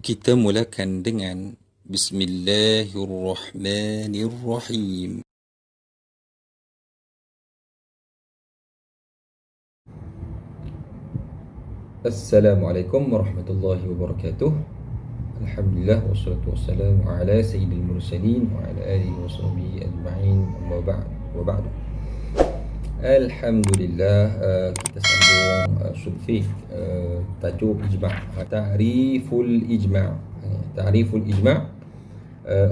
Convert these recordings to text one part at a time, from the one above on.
Kita mulakan dengan Bismillahirrahmanirrahim. Assalamualaikum warahmatullahi wabarakatuh. Alhamdulillah wassalatu wassalamu ala sayyidil mursalin wa ala alihi wa sahbihi ajma'in. Amma ba'd wa ba'du. Alhamdulillah, kita sambung sulfik tajuk ijma'. Ta'riful ijma'. Ta'riful ijma'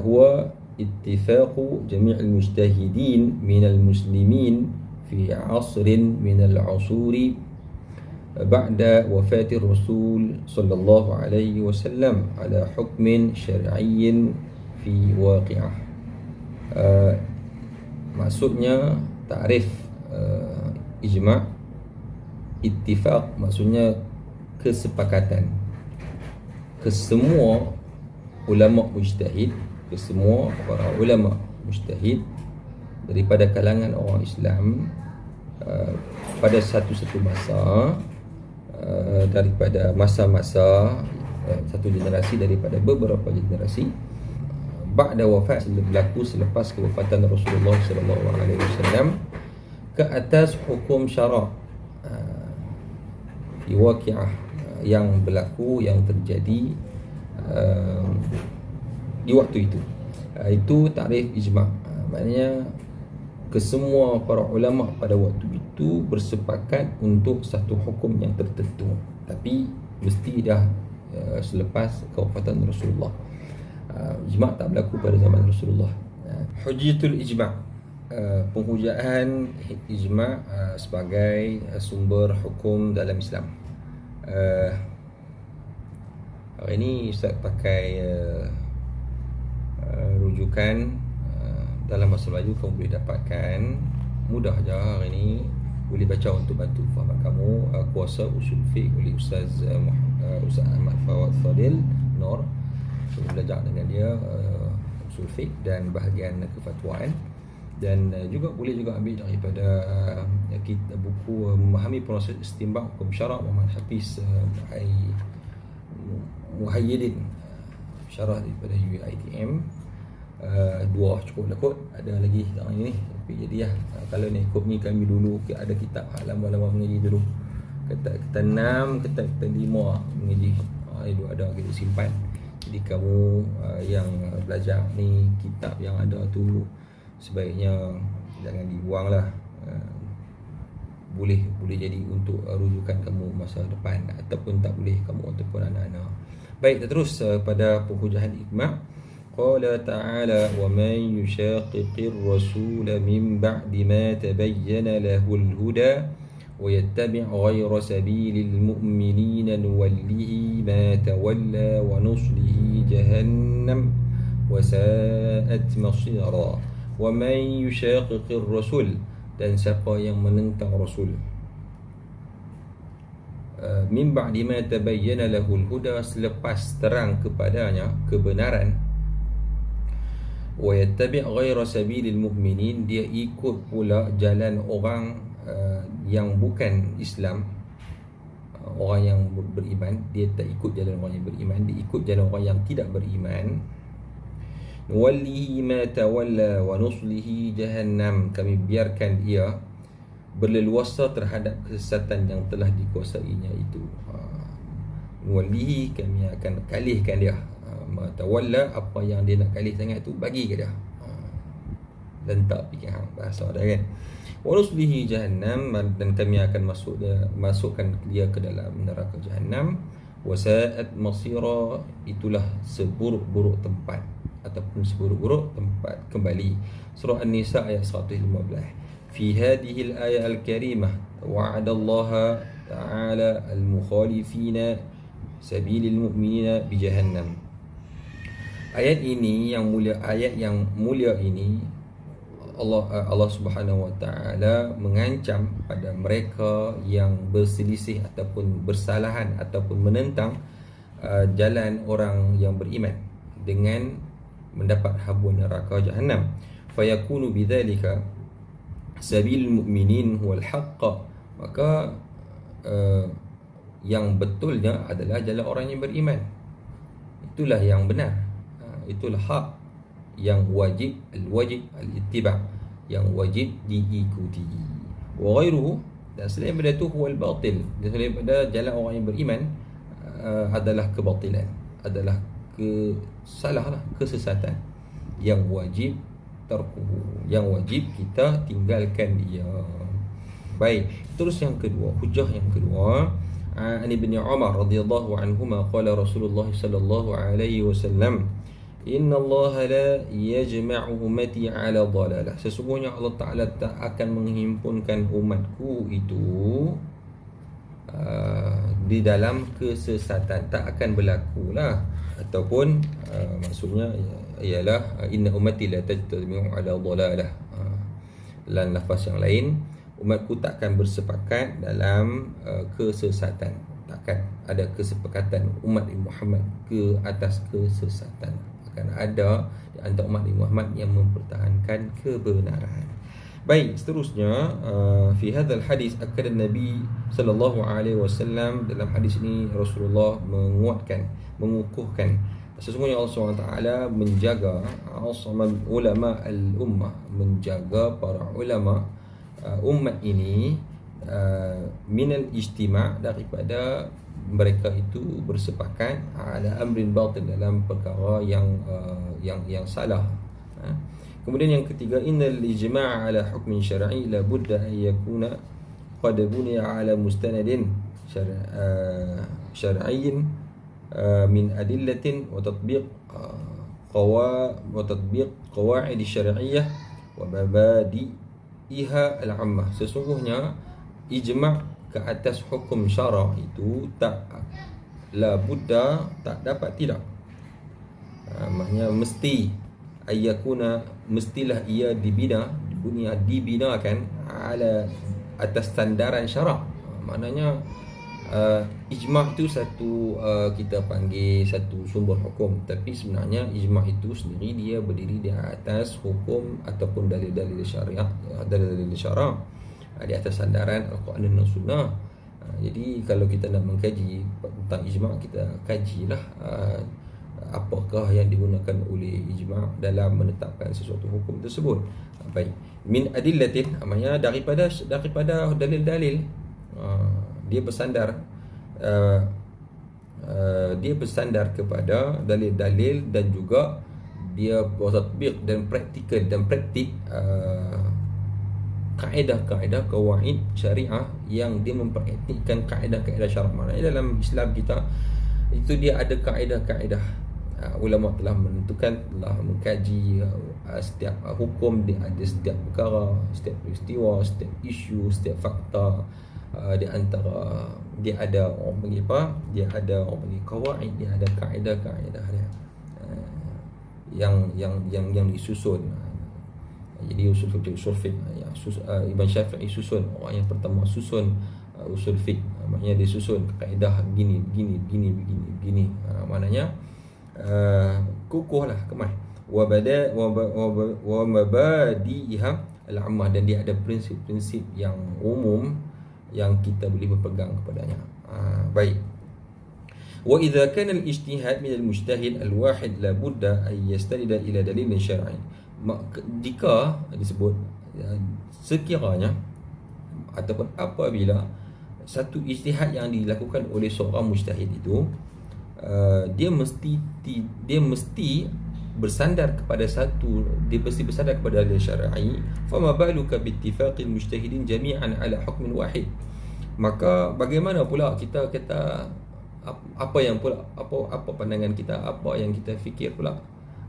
huwa ittifaqu jami'il mujtahidin minal muslimin fi 'asrin minal 'usuri بعد وفاة الرسول صلى الله عليه وسلم على حكم شرعي في واقعه. Maksudnya takrif ijma', ittifaq maksudnya kesepakatan kesemua ulama mujtahid, kesemua para ulama mujtahid daripada kalangan orang Islam pada satu-satu masa, daripada masa-masa satu generasi daripada beberapa generasi, ba'da wafat, berlaku selepas kewafatan Rasulullah sallallahu alaihi wasallam, ke atas hukum syarak di waqi'ah, yang berlaku, yang terjadi di waktu itu. Itu takrif ijma'. Maknanya kesemua para ulama pada waktu itu bersepakat untuk satu hukum yang tertentu, tapi mesti dah selepas kewafatan Rasulullah. Ijma' tak berlaku pada zaman Rasulullah. Hujjatul ijma', penghujaan ijma' sebagai sumber hukum dalam Islam. Hari ini Ustaz pakai rujukan dalam bahasa Melayu. Kamu boleh dapatkan mudah je hari ini, boleh baca untuk bantu fahaman kamu. Kuasa Usul Fiqh oleh Ustaz Ahmad Fawad Fadil Nur. So, belajar dengan dia Usul Fiqh dan bahagian kefatwaan. Dan juga boleh juga ambil daripada buku Memahami Proses Istinbat Hukum Syarak Muhammad Hafiz Muhayyidin, syarah daripada UiTM. Dua cukup lah kot, ada lagi sekarang ni, tapi jadi lah, kalau ni ikut ni kami dulu ada kitab lama-lama mengaji dulu, kata 6, kata 5 mengaji, itu ada kita simpan. Jadi kamu yang belajar ni, kitab yang ada tu sebaiknya jangan dibuang lah. Boleh jadi untuk rujukan kamu masa depan, ataupun tak boleh kamu ataupun anak-anak. Baik, kita terus pada penghujaan ijma'. Qala ta'ala wa man yushaqiqir rasul min ba'di ma tabayyana lahul huda wa yattabi' ghayra sabilil mu'minina nuwallihi ma tawalla wa nuslihi jahannam wa sa'at masira. Wa man yushaqiqir rasul, dan siapa yang menentang Rasul, min ba'di ma tabayyana lahul huda, selepas terang kepadanya kebenaran, wa yattabi' ghayra sabilil mu'minin, dia ikut pula jalan orang yang bukan Islam, orang yang beriman. Dia tak ikut jalan orang yang beriman, dia ikut jalan orang yang tidak beriman. Nuwallihi ma tawalla wa nuslihi jahannam, kami biarkan ia berleluasa terhadap kesesatan yang telah dikuasainya itu. Nuwallihi, kami akan kalihkan dia. Tawalla, apa yang dia nak kalih sangat tu bagi ke dia, dan tak fikir bahasa ada kan. Wa nuslihi jahannam, dan kami akan masukkan dia ke dalam neraka jahannam. Wa sa'at masira, itulah seburuk-buruk tempat ataupun seburuk-buruk tempat kembali. Surah An-Nisa ayat 115. Fi hadhihi al-ayah al-karimah wa'ada Allah ta'ala al-mukhalifina sabilil mu'minina bi jahannam. Ayat yang mulia ini, Allah Subhanahu wa taala mengancam pada mereka yang berselisih ataupun bersalahan ataupun menentang jalan orang yang beriman dengan mendapat habun neraka jahannam. Fayakunu bidzalika sabil mu'minin wal haqq, maka yang betulnya adalah jalan orang yang beriman. itulah yang benar. Itulah hak yang wajib, al-wajib al-ittiba', yang wajib diikuti. Wa ghairuhu, dan selain daripada itu huwal batil, dan selain daripada jalan orang yang beriman adalah kebatilan, adalah kesesatan yang wajib tarkuhu, yang wajib kita tinggalkan dia. Baik, terus yang kedua, hujah yang kedua, an Ibn Umar radhiyallahu anhuma qala Rasulullah sallallahu alaihi wasallam, inna Allah la yajma'u ummati ala dhalalah, sesungguhnya Allah Ta'ala tak akan menghimpunkan umatku itu di dalam kesesatan, tak akan berlaku lah. Ataupun maksudnya ialah inna ummati la tajtami'u ala dhalalah. Dalam lafaz yang lain, umatku takkan bersepakat dalam kesesatan. Takkan ada kesepakatan umat Muhammad ke atas kesesatan. Akan ada di antara umat Muhammad yang mempertahankan kebenaran. Baik, seterusnya fi hadzal hadis akad Nabi sallallahu alaihi wasallam, dalam hadis ini Rasulullah menguatkan, mengukuhkan sesungguhnya Allah SWT menjaga ulama al-ummah, menjaga para ulama umat ini minal ijtima', daripada mereka itu bersepakat ala amrin batil, dalam perkara yang salah. Kemudian yang ketiga, innal ijma' ala hukmin syar'i la budda an yakuna qad buniya ala mustanadin syar'iyyin min adillatin wa tatbiq qawaid syar'iyyah wa mabadi'iha al-'ammah. Sesungguhnya ijma' ke atas hukum syara' itu tak la budda, tak dapat tidak, maknanya mesti, ayakuna, mestilah ia dibinakan ala atas sandaran syarak. Maknanya ijma' itu satu kita panggil satu sumber hukum, tapi sebenarnya ijma' itu sendiri dia berdiri di atas hukum ataupun dalil-dalil syariah, dalil-dalil syara' di atas sandaran Al-Quran dan Sunnah. Jadi kalau kita nak mengkaji tentang ijma', kita kajilah apakah yang digunakan oleh ijma' dalam menetapkan sesuatu hukum tersebut. Baik, min adillatin, maknanya daripada dalil-dalil, dia bersandar kepada dalil-dalil, dan juga dia bertatbiq dan praktikal dan praktik kaedah-kaedah kawaid syariah, yang dia mempraktikkan kaedah-kaedah syariah. Maknanya dalam Islam kita itu dia ada kaedah-kaedah. Ulama telah menentukan, telah mengkaji setiap hukum, dia ada setiap perkara, setiap peristiwa, setiap isu, setiap fakta. Di antara dia ada orang panggil apa? Dia ada orang panggil kawaid, dia ada kaedah-kaedah dia yang disusun. Jadi usul fiqh, Ibn Syafi'i susun, orang yang pertama susun usul fiqh, maknanya dia susun kaedah begini. Maknanya kukuhlah, kemah wa mabadi'iha al-'ammah, dan dia ada prinsip-prinsip yang umum yang kita boleh berpegang kepadanya. Baik. Wa idza kana al-ijtihad min al-mujtahid al-wahid la budda an yastanida ila dalil syar'i. Jika disebut sekiranya ataupun apabila satu ijtihad yang dilakukan oleh seorang mujtahid itu, dia mesti bersandar kepada dalil syar'i. Fama baluka bittifaqil mujtahidin jami'an ala hukmin wahid. Maka bagaimana pula kita kata apa pandangan kita, apa yang kita fikir pula,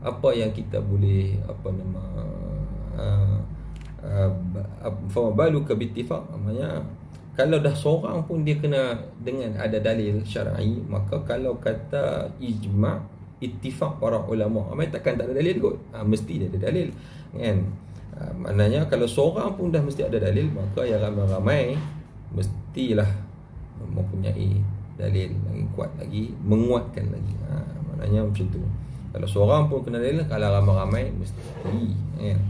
apa yang kita boleh fama baluka bittifaq, maknanya kalau dah seorang pun dia kena dengan ada dalil syar'i, maka kalau kata ijma', ittifaq para ulama, takkan tak ada dalil kot. Mesti ada dalil, kan? Maknanya kalau seorang pun dah mesti ada dalil, maka yang ramai-ramai mestilah mempunyai dalil yang kuat lagi, menguatkan lagi. Maknanya macam tu. Kalau seorang pun kena dalil, kalau ramai-ramai mesti, kan?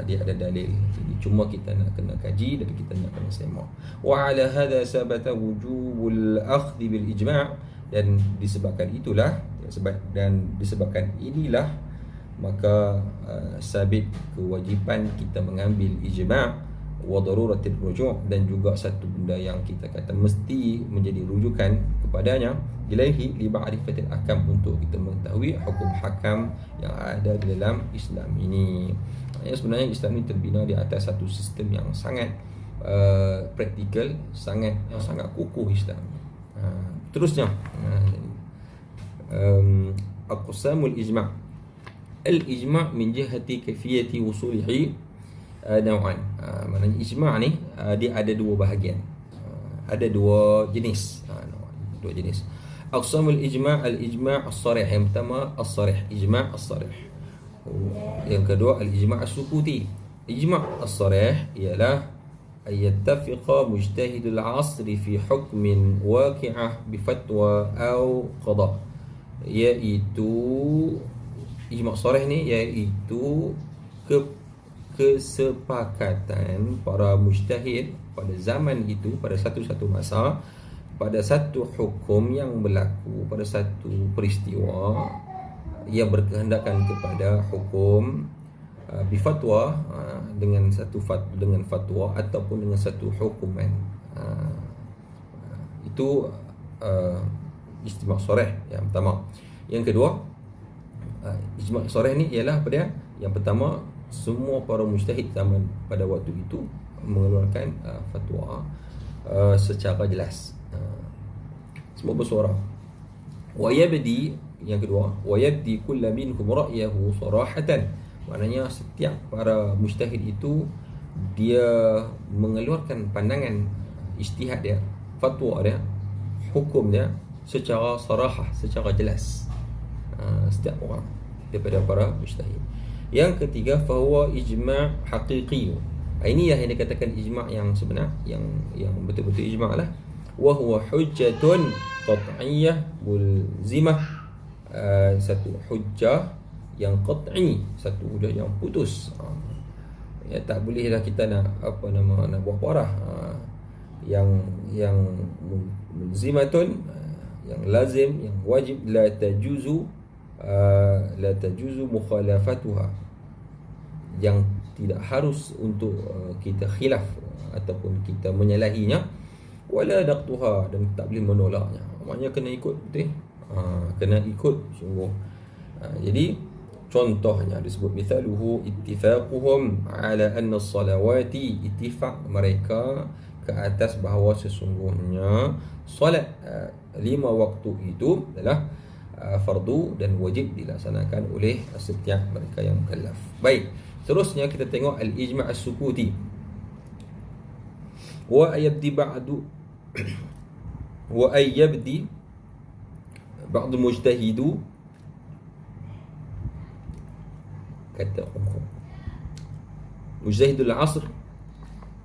Dia ada dalil. Jadi cuma kita nak kena kaji dan kita nak kena semak. Wa ala hadha sabata wujubul akhdhi bil ijma', dan disebabkan itulah Dan disebabkan inilah maka sabit kewajipan kita mengambil ijma' wa daruratir ruju', dan juga satu benda yang kita kata mesti menjadi rujukan kepadanya ilaihi li ma'rifatil ahkam, untuk kita mengetahui hukum hakam yang ada di dalam Islam ini. Sebenarnya Islam ini terbina di atas satu sistem yang sangat praktikal, sangat kukuh Islam. Terusnya aqsamul ijma'. Al-ijma' min jihati kaifiyati wusulihi naw'an. Maknanya ijma' ni dia ada dua bahagian. Ada dua jenis. Dua jenis. Aqsamul ijma', al-ijma' as-sarih. Yang pertama as-sarih, ijma' as-sarih. Yang kedua al-ijma' as-sukuti. Ijma' as-sarih ialah ayattafiqa mujtahidul 'asri fi hukmin waqi'ah bi fatwa atau qada. Iaitu ijma' sarih ni iaitu kesepakatan para mujtahid pada zaman itu, pada satu-satu masa, pada satu hukum yang berlaku, pada satu peristiwa yang berkehendakkan kepada hukum bifatwa, dengan satu dengan fatwa ataupun dengan satu hukuman. Itu ijma' sarih yang pertama. Yang kedua, ijma' sarih ni ialah apa dia? Yang pertama, semua para mujtahid zaman pada waktu itu mengeluarkan fatwa secara jelas, semua bersuara. Wa yabdi, yang kedua, wa yabdi kullu minhum ra'yahu sarahatan. Maknanya setiap para mujtahid itu dia mengeluarkan pandangan ijtihad dia, fatwa dia, hukum dia secara sarahah, secara jelas. Setiap orang daripada para mujtahid. Yang ketiga, fahuwa ijma' haqiqi. Ini yang dikatakan ijma' yang sebenar, yang betul-betul ijma' lah. Wa huwa hujjatun qat'iyyah mulzimah. Satu hujjah yang qat'i, satu hujjah yang putus. Ya, tak bolehlah kita nak buat parah. Yang mulzimatun, yang lazim, yang wajib, la tajuzu mukhalafatuha, yang tidak harus untuk kita khilaf ataupun kita menyalahinya, wala naqtuha, dan tak boleh menolaknya. Maknanya kena ikut betul, kena ikut sungguh. Jadi contohnya disebut mithaluhu ittifaquhum ala anna as-salawati, ittifaq mereka ke atas bahawa sesungguhnya solat 5 waktu itu adalah fardu dan wajib dilaksanakan oleh setiap mereka yang mukallaf. Baik, terusnya kita tengok al-ijma' as-sukuti. Wa ayyabdi ba'd mujtahidu, kata mujtahidul 'asr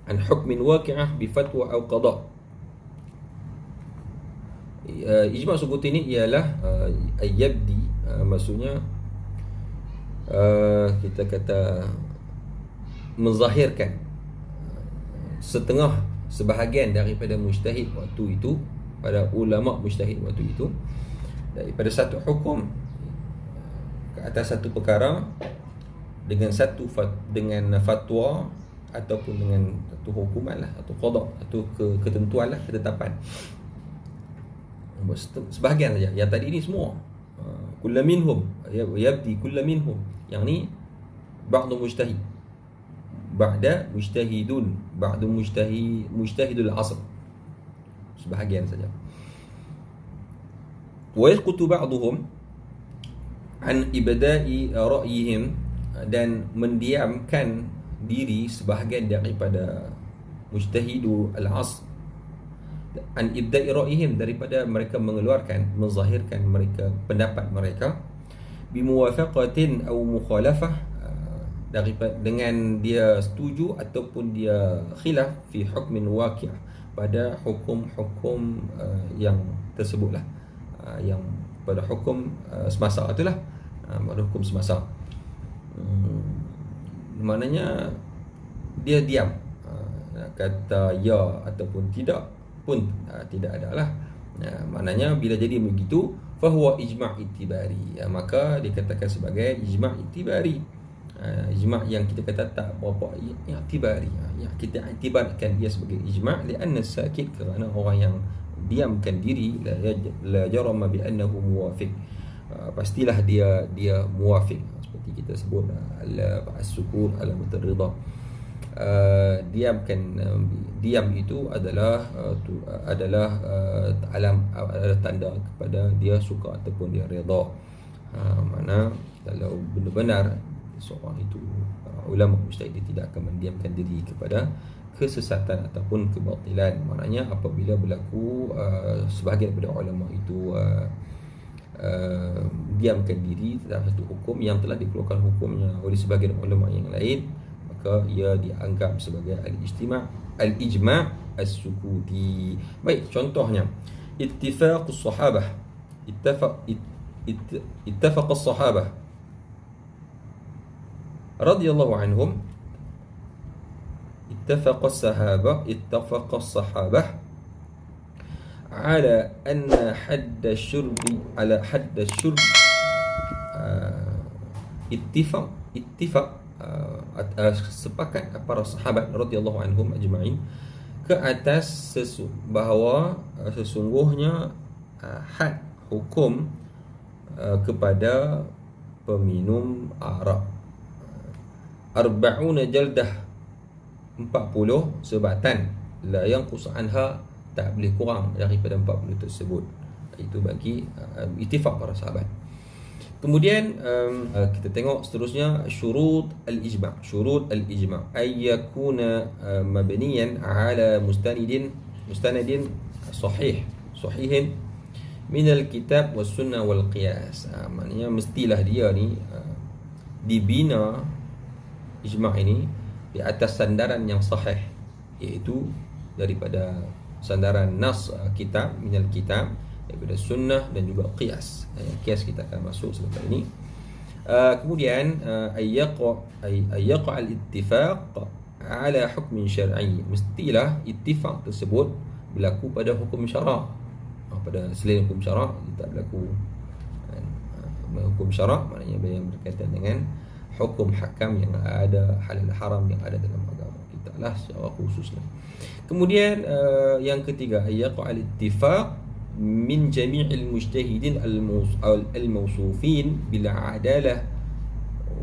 an hukmin waqi'ah bi fatwa atau qada. Ijma' sukuti ini ialah ayyabdi, maksudnya kita kata menzahirkan sebahagian daripada mujtahid waktu itu, pada ulama mujtahid waktu itu, daripada satu hukum ke atas satu perkara dengan fatwa ataupun dengan satu hukuman lah, atau qada, atau ketentuan lah, ketetapan. Sebahagian saja. Yang tadi ni semua kullu minhum, yabdi kullu minhum, yang ni ba'd mujtahid, ba'da mujtahidun, ba'd mujtahidul 'asr, sebahagian saja. Wa yasqutu ba'dhum an ibda'i ra'yihim, dan mendiamkan diri sebahagian daripada mujtahidu al-'asr an ibda'i ra'yihim, daripada mereka mengeluarkan, menzahirkan mereka pendapat mereka, bimuwafaqatin aw mukhalafah, daripada dengan dia setuju ataupun dia khilaf fi hukmin waqi', pada hukum-hukum yang tersebutlah, yang pada hukum semasa itulah, pada hukum semasa. Maknanya dia diam, kata ya ataupun tidak pun tidak ada lah. Maknanya bila jadi begitu, fahuwa ijma' itibari. Maka dikatakan sebagai ijma' itibari. Ijma' yang kita kata tak berapa i'tibari, yang kita iktibarkan ia sebagai ijma' lianna sakit, kerana orang yang diamkan diri la jarama bi annahu muwafiq, pastilah dia muwafiq. Seperti kita sebut as-sukun alamat ridha. Diam itu adalah tanda kepada dia suka ataupun dia redha. Mana kalau benar-benar seorang itu, ulama mujtahid tidak akan mendiamkan diri kepada kesesatan ataupun kebatilan. Maknanya apabila berlaku sebahagian daripada ulama itu diamkan diri terhadap satu hukum yang telah dikeluarkan hukumnya oleh sebahagian ulama yang lain, maka ia dianggap sebagai al-ijma' as-sukuti. Baik, contohnya ittifaq as-sahabah. Ittafaq as-sahabah radhiyallahu anhum. اتفق الصحابة على أن حد الشرب اتفق sepakat para sahabat radhiyallahu anhum ajma'in ke atas bahawa sesungguhnya had hukum kepada peminum arak 40 jaldah, 40 sebatan, la yanqus anha, tak boleh kurang daripada 40 tersebut. Itu bagi ittifaq para sahabat. Kemudian kita tengok seterusnya syurut al-ijma'. Syurut al-ijma' ay yakuna mabniyan ala mustanadin sahihin min al-kitab was sunnah wal qiyas. Maknanya mestilah dia ni dibina ijma' ini di atas sandaran yang sahih, iaitu daripada sandaran nas kitab, minal kitab, daripada sunnah dan juga qiyas. Qiyas kita akan masuk selepas ini. Kemudian ayyaqa al-ittifaq ala hukmin syar'i. Mestilah ittifaq tersebut berlaku pada hukum syarak. Pada selain hukum syarak tak berlaku. Hukum syarak maknanya yang berkaitan dengan hukum hakam yang ada, halal haram yang ada dalam agama kita lah secara khususnya. Kemudian yang ketiga, ayyaqa al-ittifaq min jami'il mujtahidin al-mawsufin bil 'adalah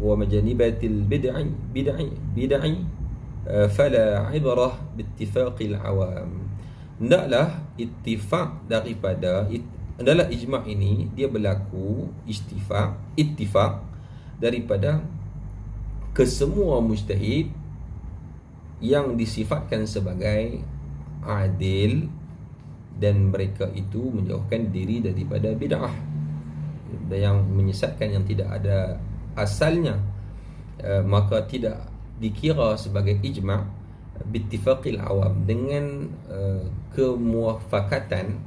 wa majanibatil bid'i fala 'ibrah bittifaqil 'awam. Hendaklah ittifaq adalah ijma' ini dia berlaku ittifaq daripada kesemua mujtahid yang disifatkan sebagai adil dan mereka itu menjauhkan diri daripada bid'ah dan yang menyesatkan yang tidak ada asalnya, maka tidak dikira sebagai ijma' bittifaqil awam, dengan kemuafakatan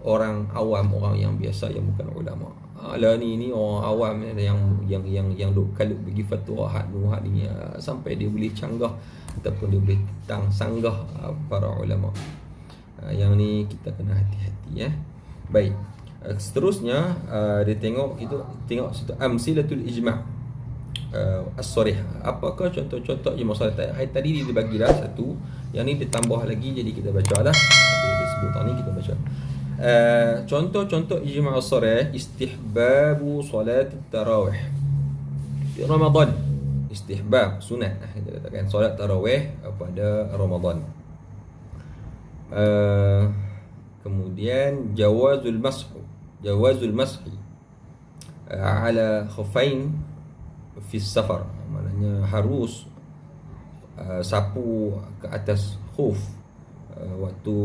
orang awam, orang yang biasa yang bukan ulama. Lah ni orang awam yang duk kalut bagi fatwa hak ni sampai dia boleh canggah ataupun dia boleh sanggah para ulama. Yang ni kita kena hati-hati ya. Baik. Seterusnya dia tengok situ amsilatul ijma' as-sarih. Apakah contoh-contoh ijma' sarih? Tadi dia bagi dah satu, yang ni ditambah lagi, jadi kita baca lah. Dia sebut ni kita baca. Contoh-contoh ijma' as-sarih: istihbabu salat tarawih di Ramadan. Istihbab, sunat, kita katakan solat tarawih pada Ramadan. Kemudian jawazul mashi ala khufain fi safar, maknanya harus sapu ke atas khuf waktu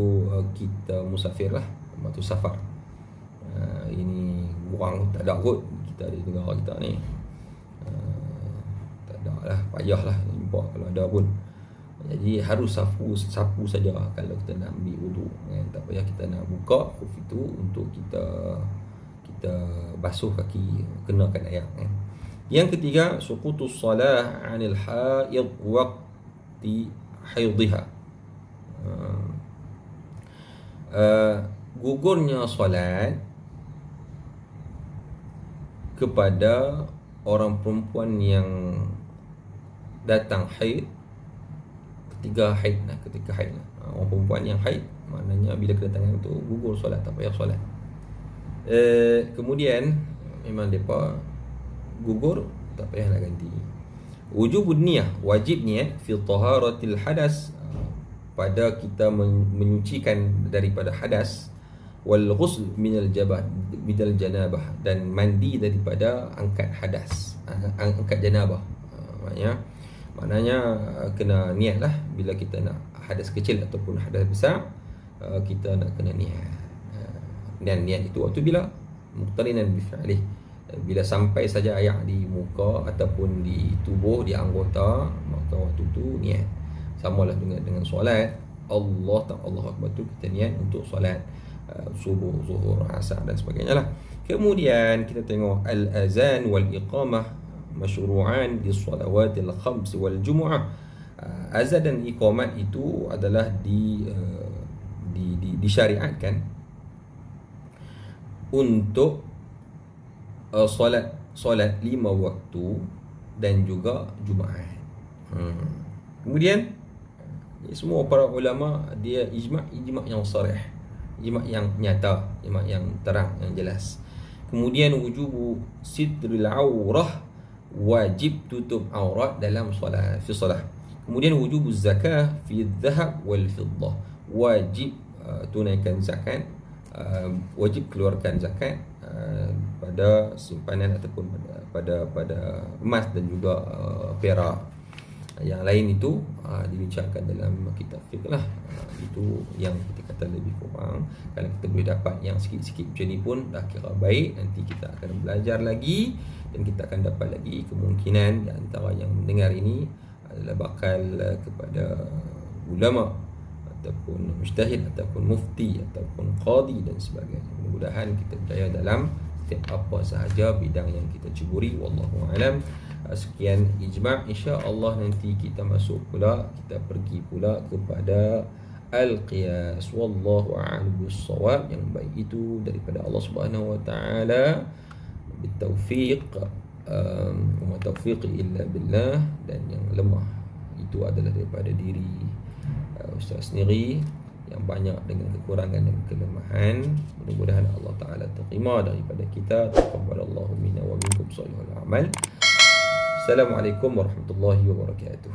kita musafir lah, waktu safar. Ini kurang tak ada kot kita di negara kita ni. Tak ada lah, payah lah jumpa kalau ada pun. Jadi harus sapu saja kalau kita nak ambil wudu kan. Tak payah kita nak buka khuf itu untuk kita basuh kaki, kenakan air kan. Yang ketiga, suqutus salah 'anil haid waqti haidha. Gugurnya solat kepada orang perempuan yang datang haid ketika haid. Orang perempuan yang haid, maknanya bila kedatangan tu gugur solat, tak payah solat. Kemudian memang mereka gugur, tak payah nak ganti. Wujubun niyah, wajib niat fi taharatil hadas, pada kita menyucikan daripada hadas, wal ghusl minal janabah, dan mandi daripada angkat hadas, angkat janabah. Maknanya kena niat lah. Bila kita nak hadas kecil ataupun hadas besar, kita nak kena niat. Dan niat itu waktu bila muqtarinan bi fi'lih, bila sampai saja air di muka ataupun di tubuh, di anggota, maka waktu tu niat. Samalah dengan solat. Allah Akbar tu kita niat untuk solat subuh, zuhur, asar dan sebagainya lah. Kemudian kita tengok al-azan wal iqamah masyru'an di salawatil khams wal jumu'ah. Azan dan iqamat itu adalah disyariatkan untuk solat 5 waktu dan juga Jumaat. Kemudian semua para ulama dia ijma' yang sarih, ijma' yang nyata, ijma' yang terang, yang jelas. Kemudian wujubu sitril aurah, wajib tutup aurat dalam solat, fi solat. Kemudian wujubu zakah fi dhahab wal fiddah, wajib tunaikan zakat, wajib keluarkan zakat pada simpanan ataupun pada emas dan juga perak. Yang lain itu dibincangkan dalam kitab fiqh lah. Itu yang kita kata lebih kurang. Kalau kita boleh dapat yang sikit-sikit macam ni pun dah kira baik. Nanti kita akan belajar lagi dan kita akan dapat lagi kemungkinan di antara yang mendengar ini adalah bakal kepada ulama ataupun mujtahid ataupun mufti ataupun qadi dan sebagainya. Mudah-mudahan kita berjaya dalam setiap apa sahaja bidang yang kita ceburi. Wallahu a'lam. Sekian ijma'. Insya-Allah nanti kita masuk pula, kita pergi pula kepada al-qiyas. Wallahu a'lam bis-shawab. Yang baik itu daripada Allah Subhanahu wa taala, bitaufiq wa taufiqi illa billah, dan yang lemah itu adalah daripada diri Ustaz sendiri yang banyak dengan kekurangan dan kelemahan. Mudah-mudahan Allah Ta'ala terima daripada kita. Taqabbalallahu minna wa minkum salihul amal. Assalamualaikum warahmatullahi wabarakatuh.